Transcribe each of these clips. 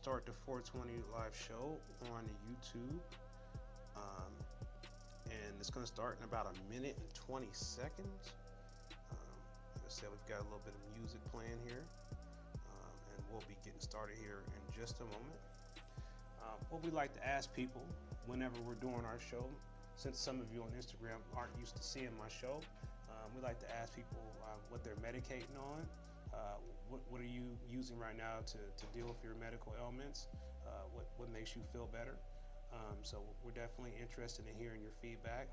start the 420 live show on YouTube. Um, and it's going to start in about a minute and 20 seconds. Like I said, we've got a little bit of music playing here, and we'll be getting started here in just a moment. What we like to ask people whenever we're doing our show, since some of you on Instagram aren't used to seeing my show, we like to ask people what they're medicating on. What are you using right now to deal with your medical ailments? What makes you feel better? So we're definitely interested in hearing your feedback.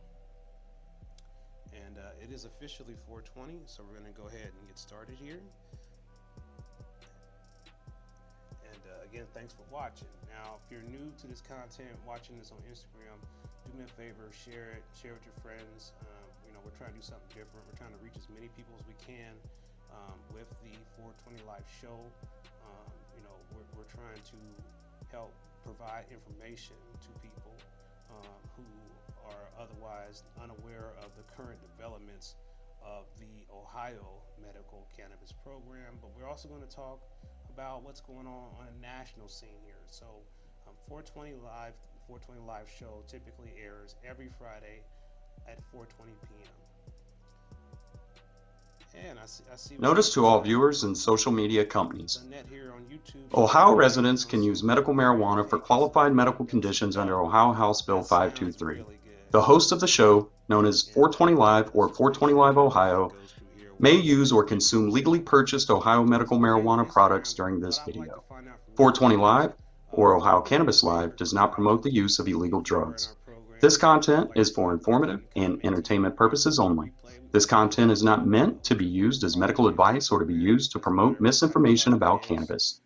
And it is officially 420, so we're going to go ahead and get started here. And again, thanks for watching. Now, if you're new to this content, watching this on Instagram, do me a favor, share it, share with your friends. We're trying to do something different. We're trying to reach as many people as we can with the 420 Live show. We're trying to help provide information to people who are otherwise unaware of the current developments of the Ohio medical cannabis program. But we're also going to talk about what's going on a national scene here. So 420 Live show typically airs every Friday at 4:20 p.m. And I see Notice to all viewers and social media companies. Here on YouTube, Ohio residents can use medical marijuana for qualified medical conditions under Ohio House Bill 523. The host of the show, known as 420 Live or 420 Live Ohio, may use or consume legally purchased Ohio medical marijuana products during this video. 420 Live or Ohio Cannabis Live does not promote the use of illegal drugs. This content is for informative and entertainment purposes only. This content is not meant to be used as medical advice or to be used to promote misinformation about cannabis.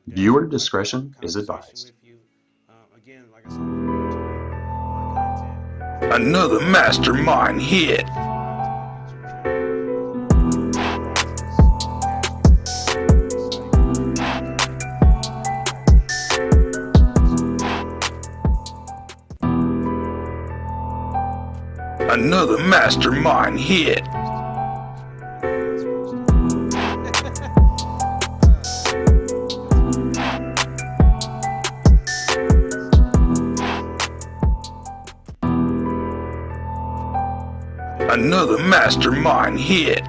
Viewer discretion is advised. Another Mastamynd hit. Another Mastamynd hit. Another Mastamynd hit.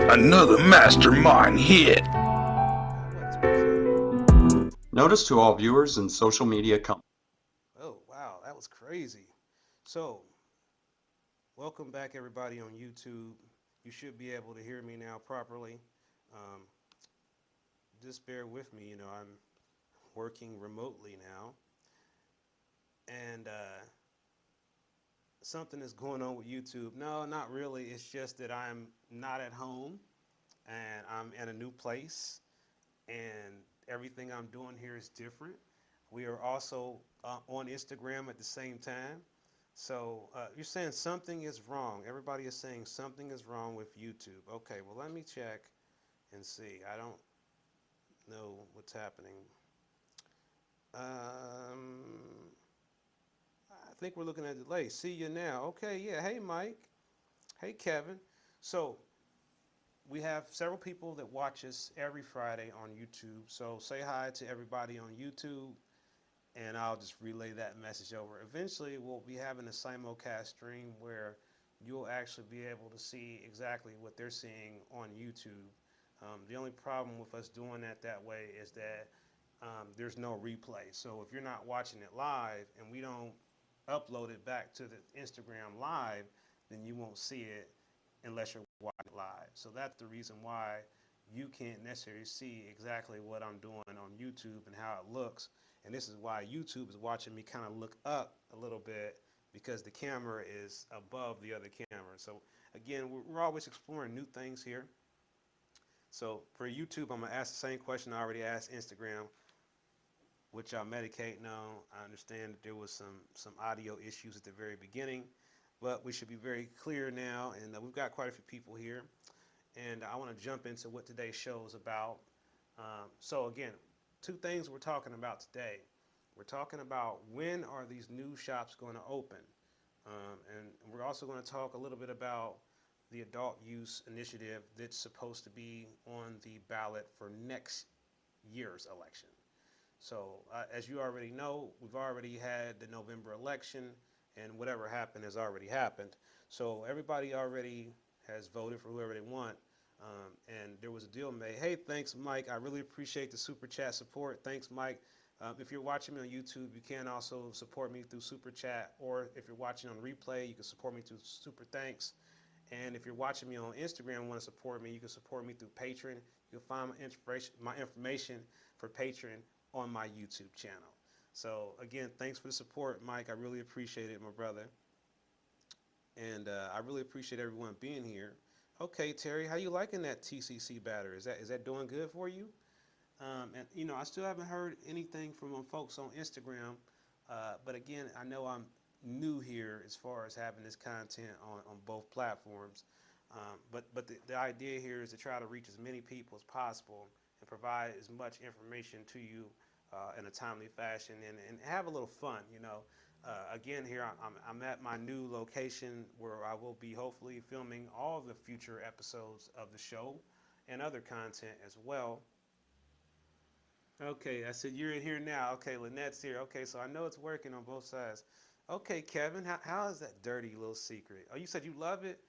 Another Mastamynd hit. Notice to all viewers and social media companies. Oh, wow, that was crazy. So, welcome back everybody on YouTube. You should be able to hear me now properly. Just bear with me, I'm working remotely now. And something is going on with YouTube. No, not really. It's just that I'm not at home and I'm in a new place and everything I'm doing here is different. We are also on Instagram at the same time. So you're saying something is wrong. Everybody is saying something is wrong with YouTube. Okay, well, let me check and see. I don't know what's happening. I think we're looking at a delay. See you now. Okay, yeah. Hey, Mike. Hey, Kevin. So we have several people that watch us every Friday on YouTube. So say hi to everybody on YouTube, and I'll just relay that message over. Eventually, we'll be having a simulcast stream where you'll actually be able to see exactly what they're seeing on YouTube. The only problem with us doing that way is that there's no replay. So if you're not watching it live and we don't upload it back to the Instagram live, then you won't see it unless you're watching it live. So that's the reason why you can't necessarily see exactly what I'm doing on YouTube and how it looks. And this is why YouTube is watching me kind of look up a little bit, because the camera is above the other camera. So again, we're always exploring new things here. So for YouTube, I'm going to ask the same question I already asked Instagram. What y'all medicating on? I understand that there was some audio issues at the very beginning, but we should be very clear now, and we've got quite a few people here, and I want to jump into what today's show is about. So again, two things we're talking about today. We're talking about when are these new shops going to open. And we're also going to talk a little bit about the adult use initiative that's supposed to be on the ballot for next year's election. So as you already know, we've already had the November election, and whatever happened has already happened. So everybody already has voted for whoever they want. And there was a deal made. Hey, thanks, Mike. I really appreciate the super chat support. Thanks, Mike. If you're watching me on YouTube, you can also support me through super chat, or if you're watching on replay, you can support me through super thanks. And if you're watching me on Instagram and want to support me, you can support me through Patreon. You'll find my information for Patreon on my YouTube channel. So again, thanks for the support, Mike. I really appreciate it, my brother. And I really appreciate everyone being here. Okay, Terry, how you liking that TCC batter? Is that doing good for you? And you know, I still haven't heard anything from folks on Instagram. But again, I know I'm new here as far as having this content on both platforms. But the idea here is to try to reach as many people as possible and provide as much information to you in a timely fashion and have a little fun, you know. Again, here I'm at my new location where I will be hopefully filming all the future episodes of the show and other content as well. Okay, I said you're in here now. Okay, Lynette's here. Okay, so I know it's working on both sides. Okay, Kevin, how is that dirty little secret? Oh, you said you love it?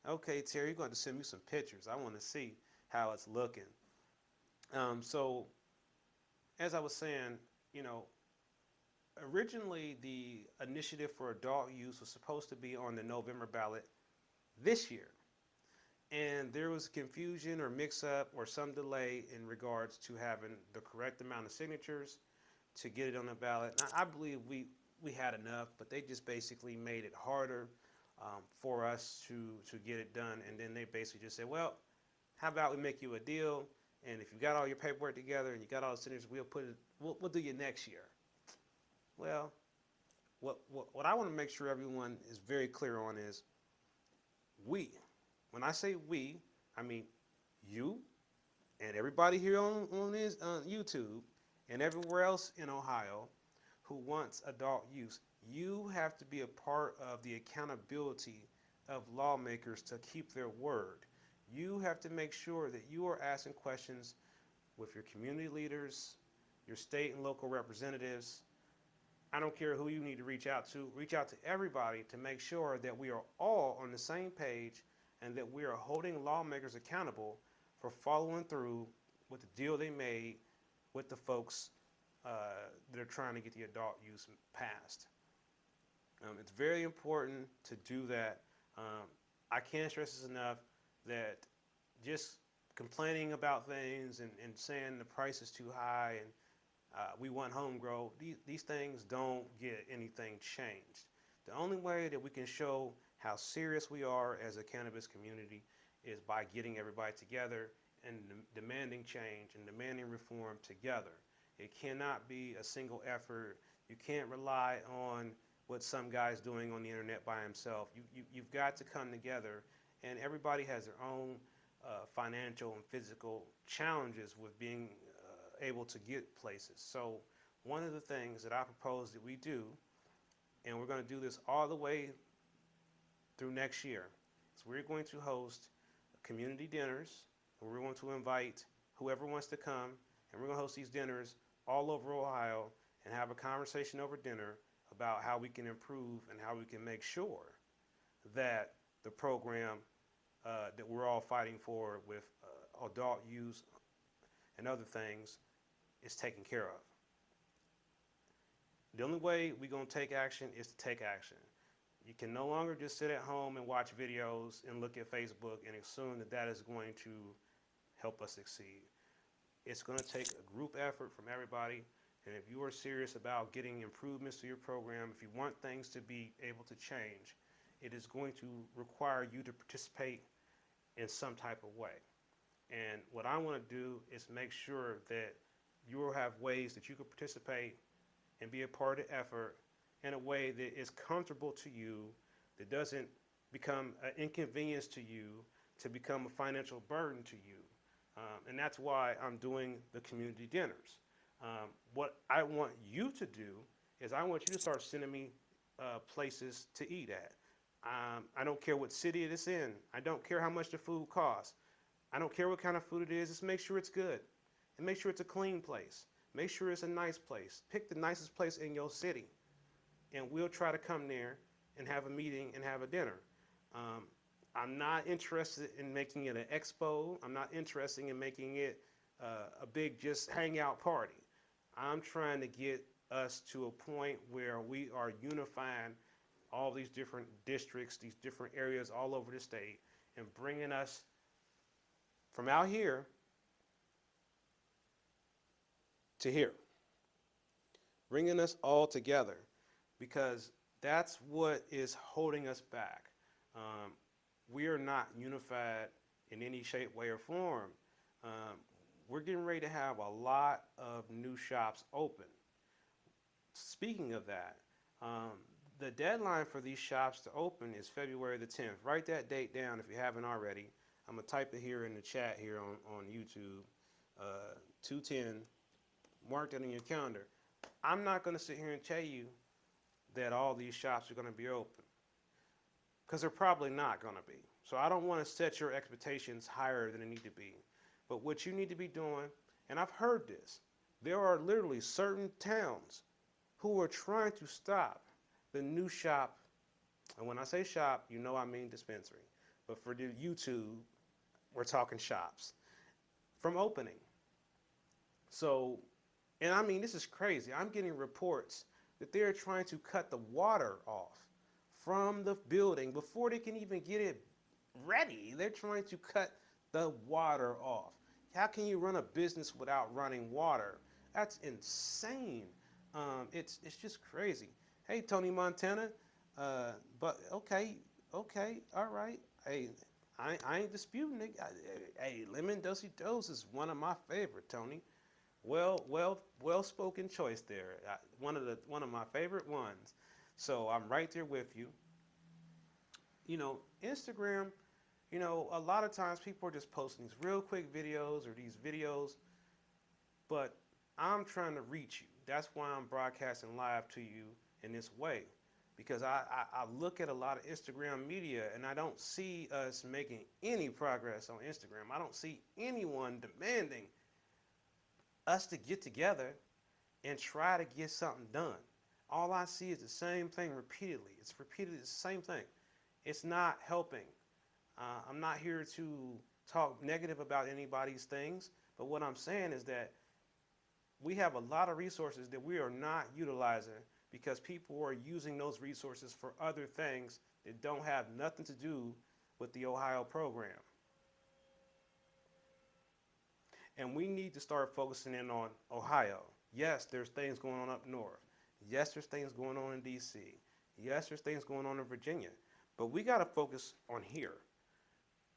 Okay, Terry, you're going to send me some pictures. I want to see how it's looking. So, as I was saying, you know, originally the initiative for adult use was supposed to be on the November ballot this year. And there was confusion or mix-up or some delay in regards to having the correct amount of signatures to get it on the ballot. Now, I believe we had enough, but they just basically made it harder for us to get it done. And then they basically just said, well, how about we make you a deal? And if you got all your paperwork together and you got all the signatures, we'll do you next year. Well, what I want to make sure everyone is very clear on is we. When I say we, I mean you and everybody here on YouTube and everywhere else in Ohio who wants adult use. You have to be a part of the accountability of lawmakers to keep their word. You have to make sure that you are asking questions with your community leaders, your state and local representatives. I don't care who you need to reach out to everybody to make sure that we are all on the same page and that we are holding lawmakers accountable for following through with the deal they made with the folks that are trying to get the adult use passed. It's very important to do that. I can't stress this enough that just complaining about things and saying the price is too high and we want home grow, these things don't get anything changed. The only way that we can show how serious we are as a cannabis community is by getting everybody together and demanding change and demanding reform together. It cannot be a single effort. You can't rely on what some guy's doing on the internet by himself. You've got to come together, and everybody has their own financial and physical challenges with being able to get places. So one of the things that I propose that we do, and we're going to do this all the way through next year, is we're going to host community dinners, and we're going to invite whoever wants to come, and we're going to host these dinners all over Ohio and have a conversation over dinner about how we can improve and how we can make sure that the program that we're all fighting for with adult use and other things is taken care of. The only way we're going to take action is to take action. You can no longer just sit at home and watch videos and look at Facebook and assume that that is going to help us succeed. It's going to take a group effort from everybody. And if you are serious about getting improvements to your program, if you want things to be able to change, it is going to require you to participate in some type of way. And what I want to do is make sure that you will have ways that you can participate and be a part of the effort in a way that is comfortable to you, that doesn't become an inconvenience to you, to become a financial burden to you. And that's why I'm doing the community dinners. What I want you to do is I want you to start sending me places to eat at. I don't care what city it is in. I don't care how much the food costs. I don't care what kind of food it is. Just make sure it's good, and make sure it's a clean place. Make sure it's a nice place. Pick the nicest place in your city, and we'll try to come there and have a meeting and have a dinner. I'm not interested in making it an expo. I'm not interested in making it a big just hangout party. I'm trying to get us to a point where we are unifying all these different districts, these different areas all over the state, and bringing us from out here to here. Bringing us all together, because that's what is holding us back. We are not unified in any shape, way, or form. We're getting ready to have a lot of new shops open. Speaking of that, the deadline for these shops to open is February the 10th. Write that date down if you haven't already. I'm going to type it here in the chat here on YouTube. 210. Mark that in your calendar. I'm not going to sit here and tell you that all these shops are going to be open, because they're probably not going to be. So I don't want to set your expectations higher than they need to be. But what you need to be doing, and I've heard this, there are literally certain towns who are trying to stop the new shop, and when I say shop, you know I mean dispensary, but for the YouTube, we're talking shops, from opening. So, and I mean, this is crazy. I'm getting reports that they're trying to cut the water off from the building before they can even get it ready. They're trying to cut the water off. How can you run a business without running water? That's insane. It's just crazy. Hey, Tony Montana, but okay, all right. Hey, I ain't disputing it. Hey, Lemon Dosey Dose is one of my favorite, Tony. Well spoken choice there. One of my favorite ones. So I'm right there with you. You know, Instagram, you know, a lot of times people are just posting these real quick videos or these videos, but I'm trying to reach you. That's why I'm broadcasting live to you in this way, because I look at a lot of Instagram media and I don't see us making any progress on Instagram. I don't see anyone demanding us to get together and try to get something done. All I see is the same thing repeatedly. It's repeatedly the same thing. It's not helping. I'm not here to talk negative about anybody's things, but what I'm saying is that we have a lot of resources that we are not utilizing because people are using those resources for other things that don't have nothing to do with the Ohio program. And we need to start focusing in on Ohio. Yes, there's things going on up north. Yes, there's things going on in DC. Yes, there's things going on in Virginia. But we got to focus on here.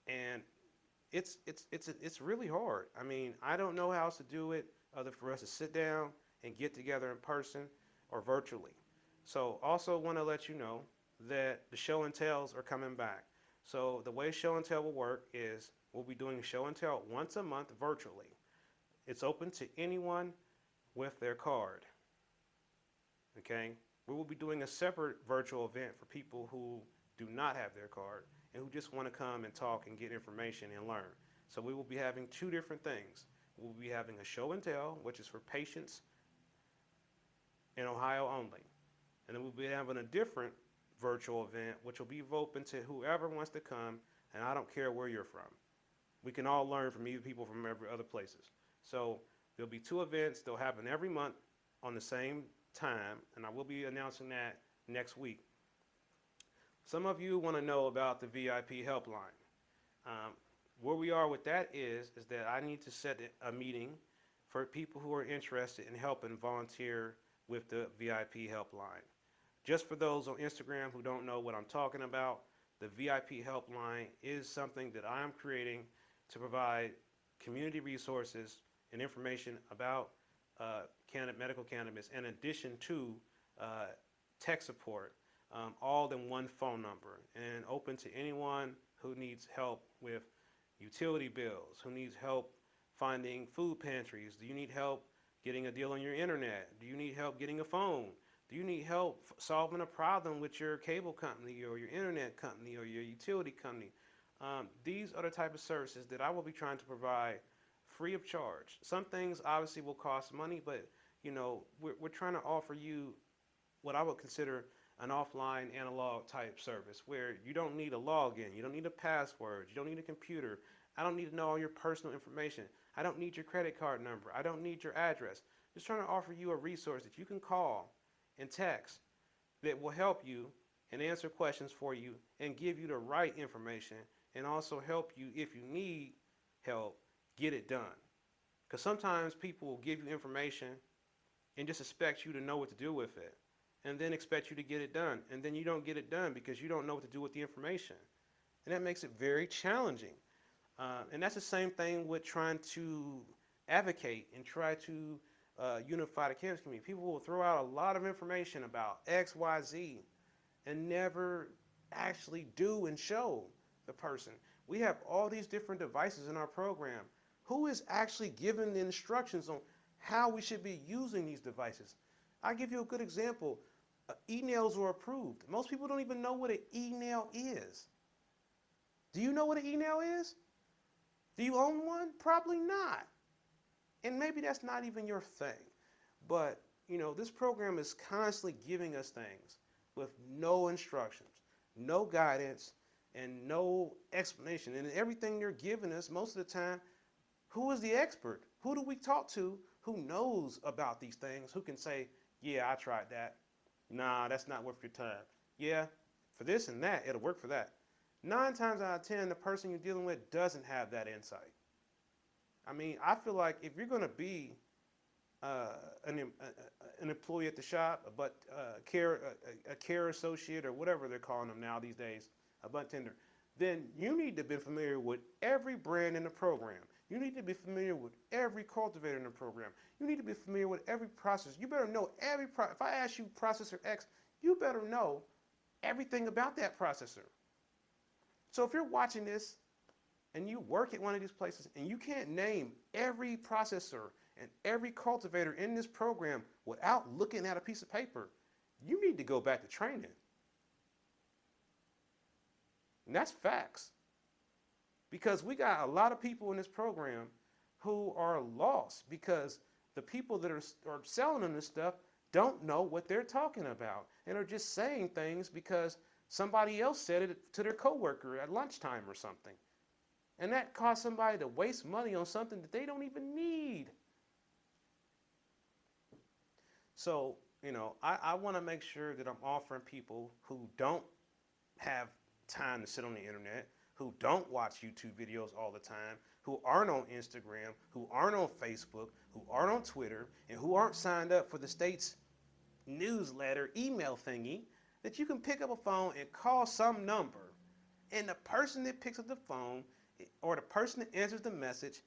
And it's really hard. I mean, I don't know how else to do it other for us to sit down and get together in person or virtually. So also want to let you know that the show and tells are coming back. So the way show and tell will work is we'll be doing show and tell once a month virtually. It's open to anyone with their card. Okay? We will be doing a separate virtual event for people who do not have their card and who just want to come and talk and get information and learn. So we will be having two different things. We'll be having a show and tell, which is for patients in Ohio only. And then we'll be having a different virtual event, which will be open to whoever wants to come, and I don't care where you're from. We can all learn from people from every other places. So there'll be two events. They'll happen every month on the same time, and I will be announcing that next week. Some of you want to know about the VIP helpline. Where we are with that is that I need to set a meeting for people who are interested in helping volunteer with the VIP helpline. Just for those on Instagram who don't know what I'm talking about, the VIP helpline is something that I'm creating to provide community resources and information about medical cannabis, in addition to tech support, all in one phone number, and open to anyone who needs help with utility bills, who needs help finding food pantries. Do you need help getting a deal on your internet? Do you need help getting a phone? Do you need help solving a problem with your cable company or your internet company or your utility company? These are the type of services that I will be trying to provide free of charge. Some things obviously will cost money, but we're trying to offer you what I would consider an offline analog type service where you don't need a login, you don't need a password, you don't need a computer. I don't need to know all your personal information. I don't need your credit card number. I don't need your address. Just trying to offer you a resource that you can call and text that will help you and answer questions for you and give you the right information and also help you if you need help get it done. Because sometimes people will give you information and just expect you to know what to do with it and then expect you to get it done. And then you don't get it done because you don't know what to do with the information. And that makes it very challenging. And that's the same thing with trying to advocate and try to unify the cannabis community. People will throw out a lot of information about X, Y, Z and never actually do and show the person. We have all these different devices in our program. Who is actually giving the instructions on how we should be using these devices? I'll give you a good example. E-nails were approved. Most people don't even know what an e-nail is. Do you know what an e-nail is? Do you own one? Probably not. And maybe that's not even your thing. But, this program is constantly giving us things with no instructions, no guidance, and no explanation. And everything they're giving us, most of the time, who is the expert? Who do we talk to who knows about these things, who can say, yeah, I tried that. Nah, that's not worth your time. Yeah, for this and that, it'll work for that. 9 times out of 10, the person you're dealing with doesn't have that insight. I mean, I feel like if you're going to be an employee at the shop, but a care associate or whatever they're calling them now these days, a bud tender, then you need to be familiar with every brand in the program. You need to be familiar with every cultivator in the program. You need to be familiar with every process. You better know every process. If I ask you processor X, you better know everything about that processor. So if you're watching this and you work at one of these places and you can't name every processor and every cultivator in this program without looking at a piece of paper, you need to go back to training. And that's facts. Because we got a lot of people in this program who are lost because the people that are selling them this stuff don't know what they're talking about and are just saying things because somebody else said it to their coworker at lunchtime or something. And that caused somebody to waste money on something that they don't even need. So, I want to make sure that I'm offering people who don't have time to sit on the internet, who don't watch YouTube videos all the time, who aren't on Instagram, who aren't on Facebook, who aren't on Twitter, and who aren't signed up for the state's newsletter email thingy, that you can pick up a phone and call some number, and the person that picks up the phone or the person that answers the message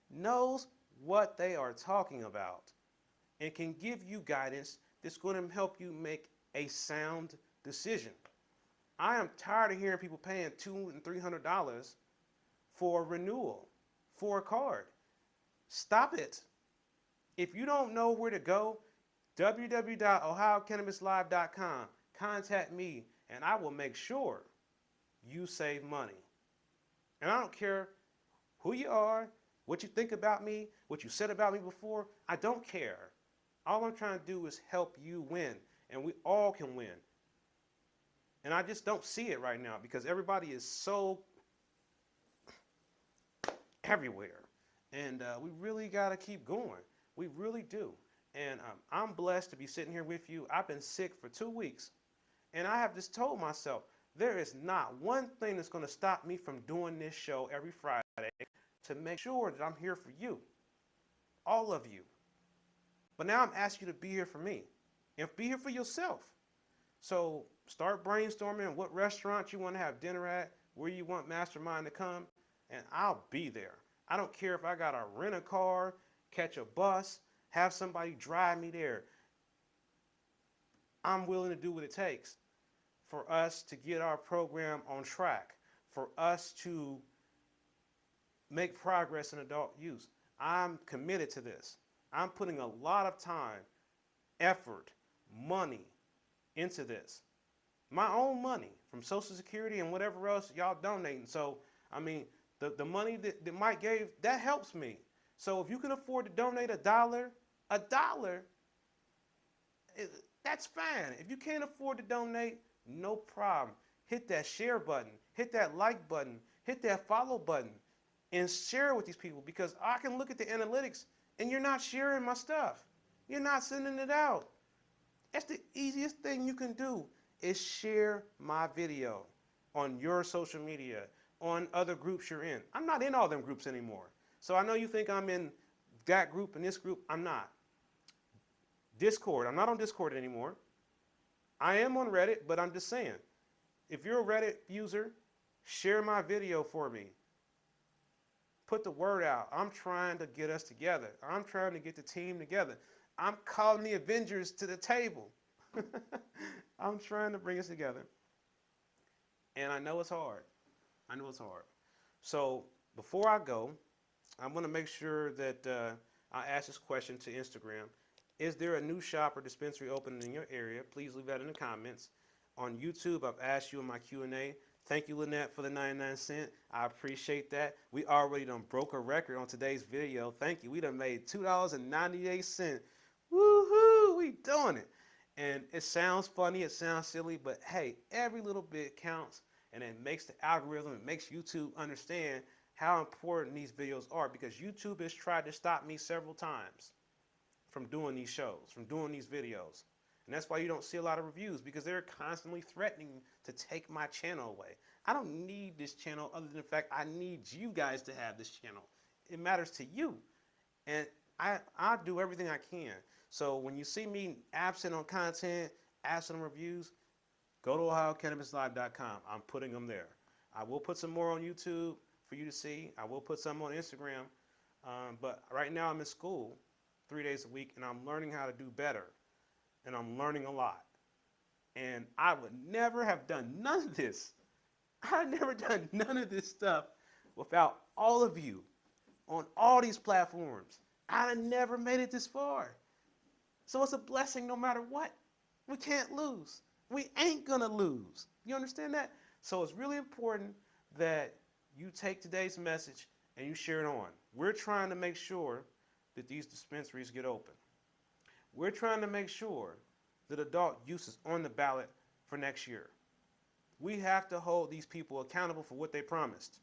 knows what they are talking about and can give you guidance that's going to help you make a sound decision. I am tired of hearing people paying $200 and $300 for a renewal for a card. Stop it. If you don't know where to go, www.ohiocannabislive.com. Contact me and I will make sure you save money. And I don't care who you are, what you think about me, what you said about me before. I don't care. All I'm trying to do is help you win, and we all can win. And I just don't see it right now because everybody is so everywhere. And we really got to keep going. We really do. And I'm blessed to be sitting here with you. I've been sick for 2 weeks. And I have just told myself, there is not one thing that's going to stop me from doing this show every Friday to make sure that I'm here for you. All of you. But now I'm asking you to be here for me. And be here for yourself. So start brainstorming what restaurant you want to have dinner at, where you want Mastamynd to come, and I'll be there. I don't care if I got to rent a car, catch a bus, have somebody drive me there. I'm willing to do what it takes for us to get our program on track, for us to make progress in adult use. I'm committed to this. I'm putting a lot of time, effort, money into this. My own money from Social Security and whatever else y'all donating. So, I mean, the money that Mike gave, that helps me. So if you can afford to donate a dollar, that's fine. If you can't afford to donate, no problem. Hit that share button, hit that like button, hit that follow button, and share it with these people, because I can look at the analytics and you're not sharing my stuff. You're not sending it out. That's the easiest thing you can do, is share my video on your social media, on other groups you're in. I'm not in all them groups anymore. So I know you think I'm in that group and this group. I'm not. Discord, I'm not on Discord anymore. I am on Reddit, but I'm just saying, if you're a Reddit user, share my video for me. Put the word out. I'm trying to get us together. I'm trying to get the team together. I'm calling the Avengers to the table. I'm trying to bring us together. And I know it's hard. I know it's hard. So before I go, I'm going to make sure that I ask this question to Instagram. Is there a new shop or dispensary opening in your area? Please leave that in the comments. On YouTube, I've asked you in my Q&A. Thank you, Lynette, for the 99 cents. I appreciate that. We already done broke a record on today's video. Thank you. We done made $2.98. Woohoo! We doing it. And it sounds funny, it sounds silly, but hey, every little bit counts, and it makes the algorithm, it makes YouTube understand how important these videos are, because YouTube has tried to stop me several times from doing these shows, from doing these videos. And that's why you don't see a lot of reviews, because they're constantly threatening to take my channel away. I don't need this channel, other than the fact I need you guys to have this channel. It matters to you. And I do everything I can. So when you see me absent on content, absent on reviews, go to OhioCannabisLive.com. I'm putting them there. I will put some more on YouTube for you to see. I will put some on Instagram. But right now I'm in school 3 days a week, and I'm learning how to do better. And I'm learning a lot. And I would never have done none of this. I've never done none of this stuff without all of you on all these platforms. I'd have never made it this far. So it's a blessing no matter what. We can't lose. We ain't gonna lose. You understand that? So it's really important that you take today's message and you share it on. We're trying to make sure that these dispensaries get open. We're trying to make sure that adult use is on the ballot for next year. We have to hold these people accountable for what they promised.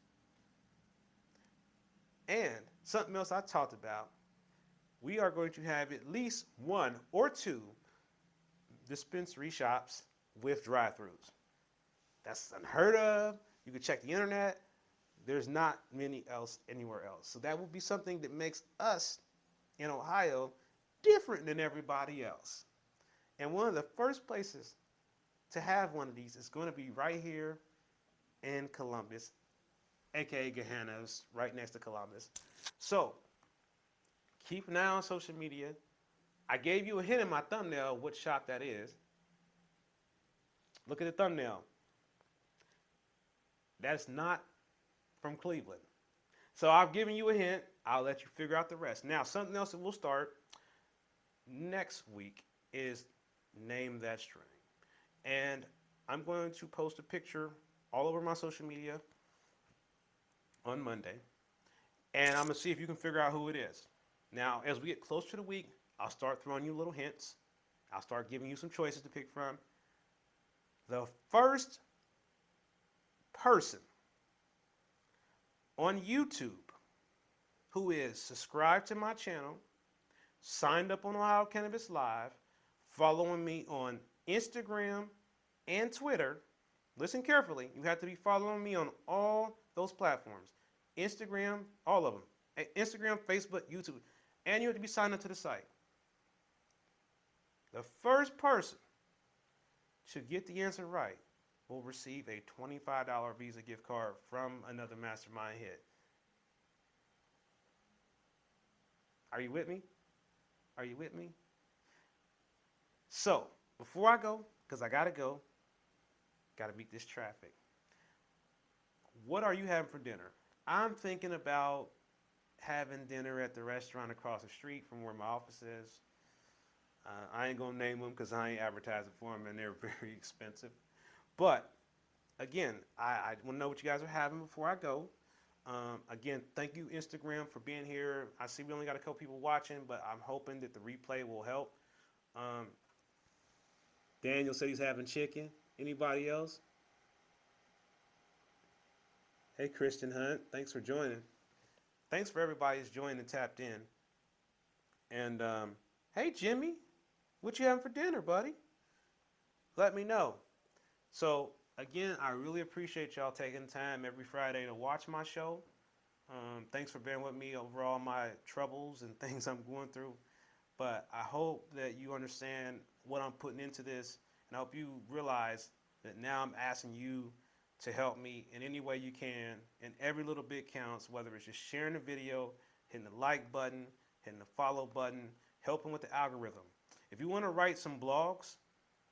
And something else I talked about, we are going to have at least 1 or 2 dispensary shops with drive-thrus. That's unheard of. You can check the internet. There's not many else anywhere else. So that will be something that makes us in Ohio different than everybody else. And one of the first places to have one of these is going to be right here in Columbus, aka Gahanna's, right next to Columbus. So keep an eye on social media. I gave you a hint in my thumbnail what shop that is. Look at the thumbnail. That's not from Cleveland. So I've given you a hint. I'll let you figure out the rest. Now, something else that we'll start next week is Name That Strain. And I'm going to post a picture all over my social media on Monday. And I'm going to see if you can figure out who it is. Now, as we get closer to the week, I'll start throwing you little hints. I'll start giving you some choices to pick from. The first person on YouTube who is subscribed to my channel, signed up on Ohio Cannabis Live, following me on Instagram and Twitter. Listen carefully. You have to be following me on all those platforms. Instagram, all of them. Instagram, Facebook, YouTube. And you have to be signed up to the site. The first person to get the answer right will receive a $25 Visa gift card from another Mastermind hit. Are you with me? Are you with me? So, before I go, because I got to go, got to beat this traffic. What are you having for dinner? I'm thinking about having dinner at the restaurant across the street from where my office is. I ain't gonna name them because I ain't advertising for them, and they're very expensive. But again, I want to know what you guys are having before I go. Again, thank you, Instagram, for being here. I see we only got a couple people watching, but I'm hoping that the replay will help. Um, Daniel said he's having chicken. Anybody else? Hey, Christian Hunt, thanks for joining. Thanks for everybody who's joined and tapped in. And hey, Jimmy, what you having for dinner, buddy? Let me know. So again, I really appreciate y'all taking time every Friday to watch my show. Thanks for bearing with me over all my troubles and things I'm going through. But I hope that you understand what I'm putting into this, and I hope you realize that now I'm asking you to help me in any way you can, and every little bit counts, whether it's just sharing the video, hitting the like button, hitting the follow button, helping with the algorithm. If you want to write some blogs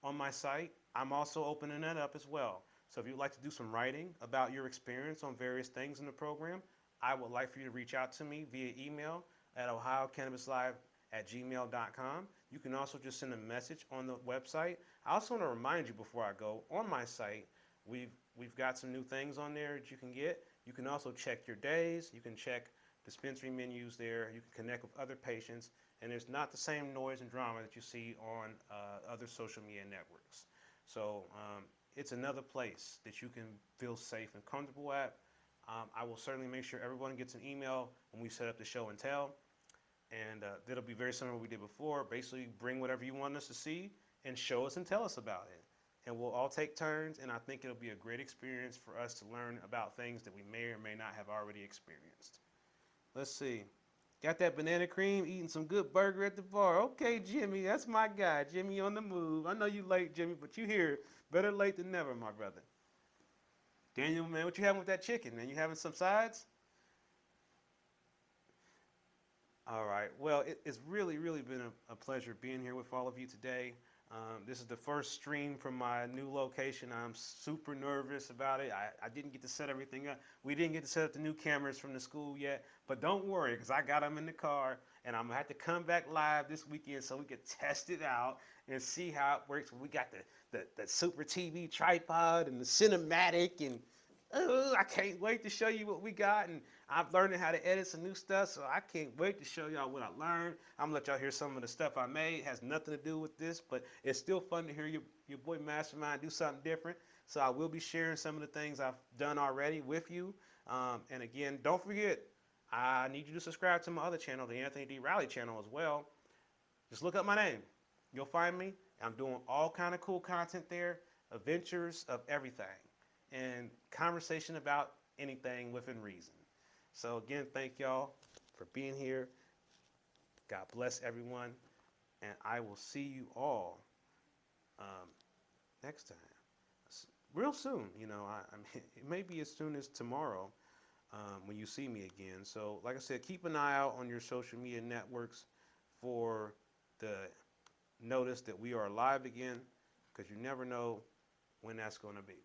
on my site, I'm also opening that up as well. So if you'd like to do some writing about your experience on various things in the program, I would like for you to reach out to me via email at ohiocannabislive@gmail.com. You can also just send a message on the website. I also want to remind you before I go, on my site, we've got some new things on there that you can get. You can also check your days. You can check dispensary menus there. You can connect with other patients. And there's not the same noise and drama that you see on other social media networks. So it's another place that you can feel safe and comfortable at. I will certainly make sure everyone gets an email when we set up the show and tell. And that'll be very similar to what we did before. Basically, bring whatever you want us to see and show us and tell us about it. And we'll all take turns, and I think it'll be a great experience for us to learn about things that we may or may not have already experienced. Let's see. Got that banana cream, eating some good burger at the bar. Okay, Jimmy, that's my guy. Jimmy on the move. I know you late, Jimmy, but you here. Better late than never, my brother. Daniel, man, what you having with that chicken, man? You having some sides? All right. Well, it's really, really been a pleasure being here with all of you today. This is the first stream from my new location. I'm super nervous about it. I didn't get to set everything up. We didn't get to set up the new cameras from the school yet. But don't worry, because I got them in the car, and I'm going to have to come back live this weekend so we can test it out and see how it works. We got the Super TV tripod and the cinematic, and I can't wait to show you what we got. And I'm learning how to edit some new stuff, so I can't wait to show y'all what I learned. I'm gonna let y'all hear some of the stuff I made. It has nothing to do with this, but it's still fun to hear your boy Mastamynd do something different. So I will be sharing some of the things I've done already with you. And again, don't forget, I need you to subscribe to my other channel, the Anthony D. Riley channel as well. Just look up my name. You'll find me. I'm doing all kind of cool content there, adventures of everything, and conversation about anything within reason. So again, thank y'all for being here. God bless everyone, and I will see you all next time, real soon. You know, I mean, it may be as soon as tomorrow when you see me again. So like I said, keep an eye out on your social media networks for the notice that we are live again, because you never know when that's going to be.